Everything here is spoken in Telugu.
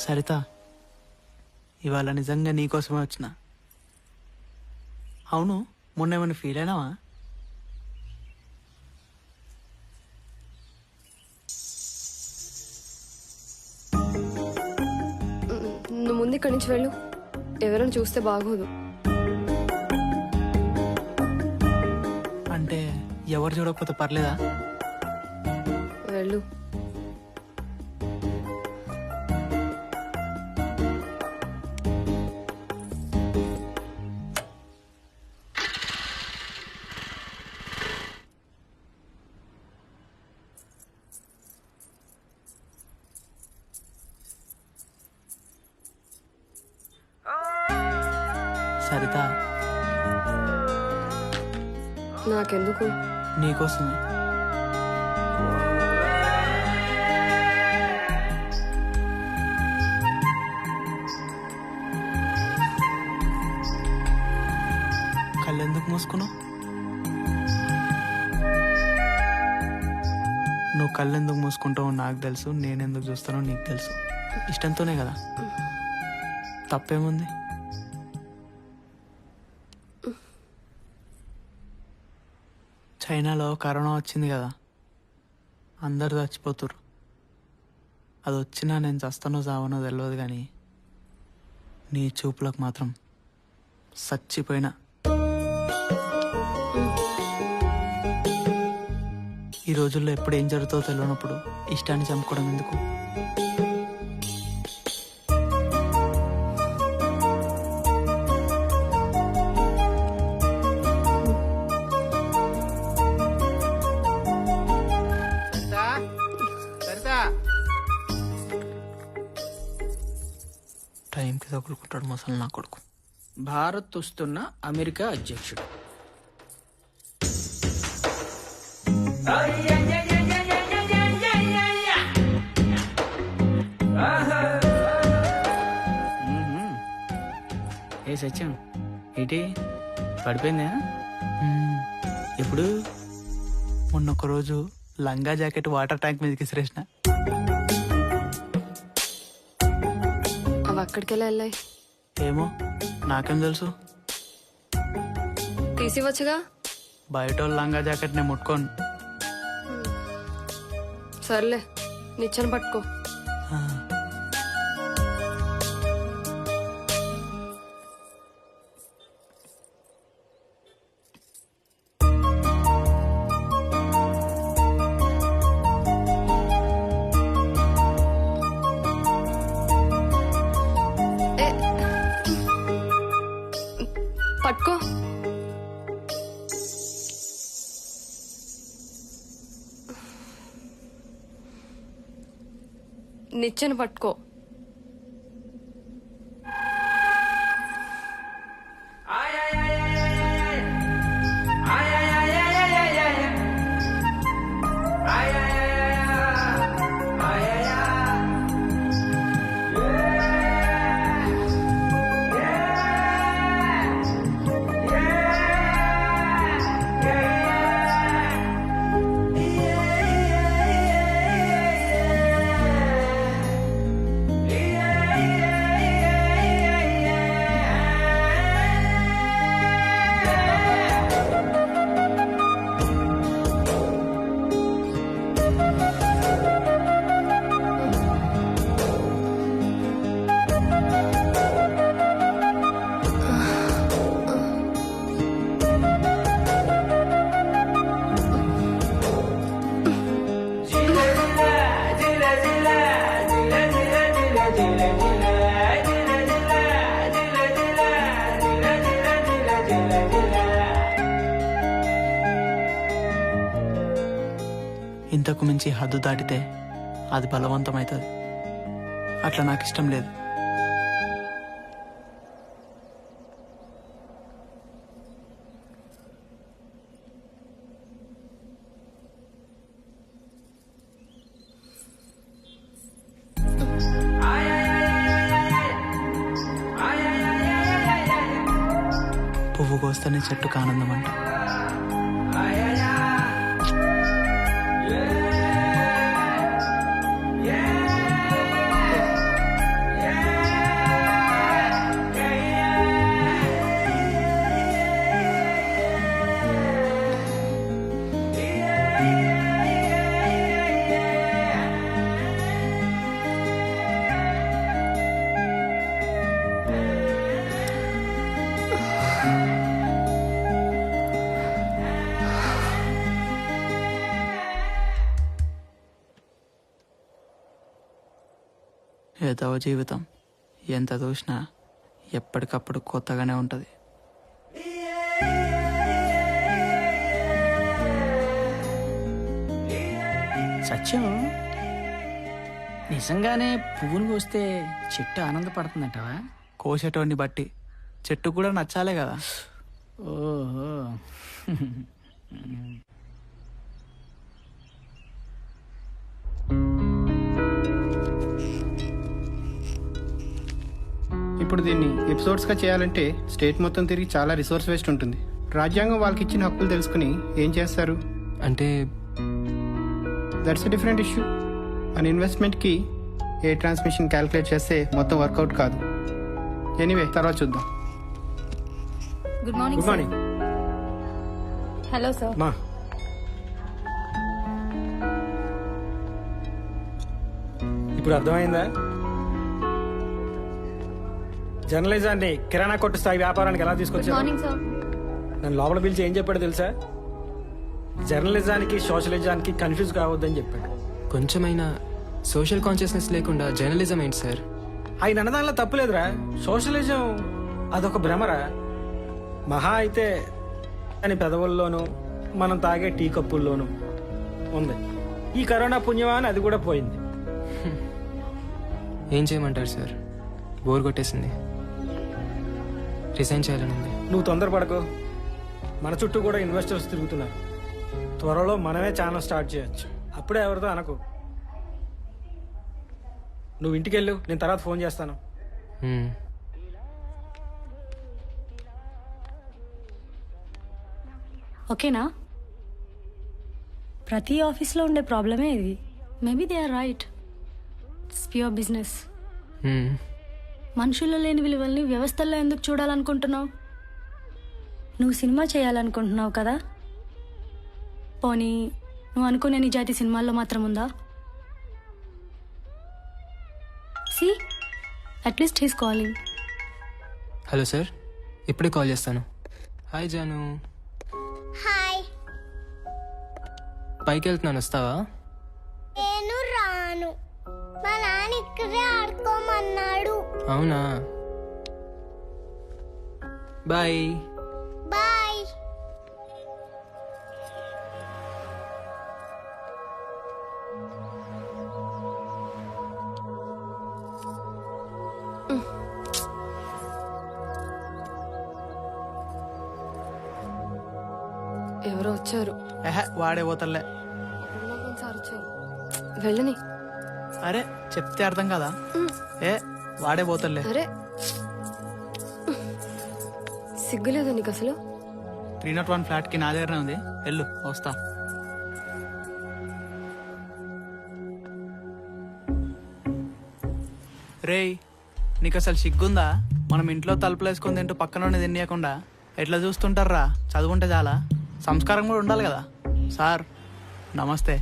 సరిత, ఇవాళ నిజంగా నీకోసమే వచ్చిన. అవును, మొన్న ఏమైనా ఫీల్ అయినావా? నువ్వు ముందు ఇక్కడి నుంచి వెళ్ళు, ఎవరైనా చూస్తే బాగోదు. అంటే ఎవరు చూడకపోతే పర్లేదా? వెళ్ళు. సరిత, నాకెందుకు? నీకోసమే. కళ్ళెందుకు మూసుకున్నావు? నువ్వు కళ్ళెందుకు మూసుకుంటావో నాకు తెలుసు, నేనెందుకు చూస్తానో నీకు తెలుసు. ఇష్టంతోనే కదా, తప్పేముంది? చైనాలో కరోనా వచ్చింది కదా, అందరు చచ్చిపోతుర్రు. అది వచ్చినా నేను చస్తానో చావనో తెలియదు, కానీ నీ చూపులకు మాత్రం చచ్చిపోయినా. ఈ రోజుల్లో ఎప్పుడు ఏం జరుగుతుందో తెలియనప్పుడు ఇష్టాన్ని చంపుకోవడం ఎందుకు? టైంకి తగులుకుంటాడు మసలు నా కొడుకు. భారత్ వస్తున్న అమెరికా అధ్యక్షుడు. ఏ సత్యం, ఏంటి పడిపోయిందా? ఎప్పుడు? మొన్న ఒక రోజు లంగా జాకెట్ వాటర్ ట్యాంక్ మీదకి విసిరేసిన. అవి అక్కడికెళ్ళా వెళ్ళాయి. ఏమో, నాకేం తెలుసు? తీసివచ్చుగా. బయట వాళ్ళ లంగా జాకెట్ నేను ముట్టుకోను. సర్లే, నిచ్చెన పట్టుకో. ఆ, ఏ, పట్టుకో. నిచ్చెన పట్టుకో. ఇంతకు మించి హద్దు దాటితే అది బలవంతమవుతుంది. అట్లా నాకు ఇష్టం లేదు. పువ్వు కోస్తేనే చెట్టుకు ఆనందం అంట. ఏదో జీవితం ఎంత చూసినా ఎప్పటికప్పుడు కొత్తగానే ఉంటుంది. సత్యం, నిజంగానే పువ్వును కోస్తే చెట్టు ఆనందపడుతుందంటావా? కోసేటోడిని బట్టి చెట్టు కూడా నచ్చాలే కదా. ఓహో. ఇప్పుడు దీన్ని ఎపిసోడ్స్గా చేయాలంటే స్టేట్ మొత్తం తిరిగి చాలా రిసోర్స్ వేస్ట్ ఉంటుంది. రాజ్యాంగం వాళ్ళకి ఇచ్చిన హక్కులు తెలుసుకుని ఏం చేస్తారు అంటే దట్స్ ఎ డిఫరెంట్ ఇష్యూ. మన ఇన్వెస్ట్మెంట్కి ఏ ట్రాన్స్మిషన్ క్యాలిక్యులేట్ చేస్తే మొత్తం వర్కౌట్ కాదు. ఎనీవే తర్వాత చూద్దాం. Good morning. Good morning hello sir. మా ఇప్పుడు అర్థమైందా? జర్నలిజాన్ని కిరాణా కొట్టు స్థాయి వ్యాపారానికి ఎలా గుడ్ తీసుకొచ్చారు? Morning sir. నన్ను లోపల పిలిచి ఏం చెప్పాడు తెలుసా? జర్నలిజానికి సోషలిజానికి కన్ఫ్యూజ్ కావద్దని చెప్పాడు. కొంచెమైనా సోషల్ కాన్షియస్నెస్ లేకుండా జర్నలిజం ఏంటి సార్? ఆయన అన్నదానిలో తప్పులేదురా. సోషలిజం అదొక భ్రమరా. మహా అయితే అని పెదవుల్లోనూ మనం తాగే టీ కప్పుల్లోనూ ఉంది. ఈ కరోనా పుణ్యమా అని అది కూడా పోయింది. ఏం చేయమంటారు సార్? బోర్ కొట్టేసింది, రిజైన్ చేయాలని ఉంది. నువ్వు తొందరపడకు. మన చుట్టూ కూడా ఇన్వెస్టర్స్ తిరుగుతున్నారు. త్వరలో మనమే ఛానల్ స్టార్ట్ చేయొచ్చు. అప్పుడే ఎవరితో అనకు. నువ్వు ఇంటికి వెళ్ళు, నేను తర్వాత ఫోన్ చేస్తాను. మ్మ్. ఓకేనా? ప్రతి ఆఫీస్లో ఉండే ప్రాబ్లమే ఇది. Maybe they are right. It's pure business. Hmm. మనుషుల్లో లేని విలువల్ని వ్యవస్థల్లో ఎందుకు చూడాలనుకుంటున్నావు? నువ్వు సినిమా చేయాలనుకుంటున్నావు కదా, పోనీ నువ్వు అనుకునే నిజాయితీ సినిమాల్లో మాత్రం ఉందా? C at least he's calling. Hello sir, ఇప్పుడే కాల్ చేస్తాను. హాయ్ జాను. హాయ్. పైకి వెళ్తున్నాను, వస్తావా? నేను రాను. మా నాన్న ఇక్కడే ఆడుకోమన్నాడు. అవునా, బాయ్. బాయ్. ఎవరో వచ్చారు. వాడే పోతలే. సార్ వచ్చారు. వెళ్ళని. అరే చెప్తే అర్థం కదా. వాడే పోతలే. అరే సిగ్గులేదా నీకు అసలు? 301 ఫ్లాట్కి నా దగ్గరనే ఉంది, వెళ్ళు, వస్తా. రేయ్, నీకు అసలు సిగ్గుందా? మనం ఇంట్లో తలుపులు వేసుకొని తింటూ పక్కన తినేయకుండా ఎట్లా చూస్తుంటారా? చదువుంటే చాలా, సంస్కారం కూడా ఉండాలి కదా. సార్ నమస్తే.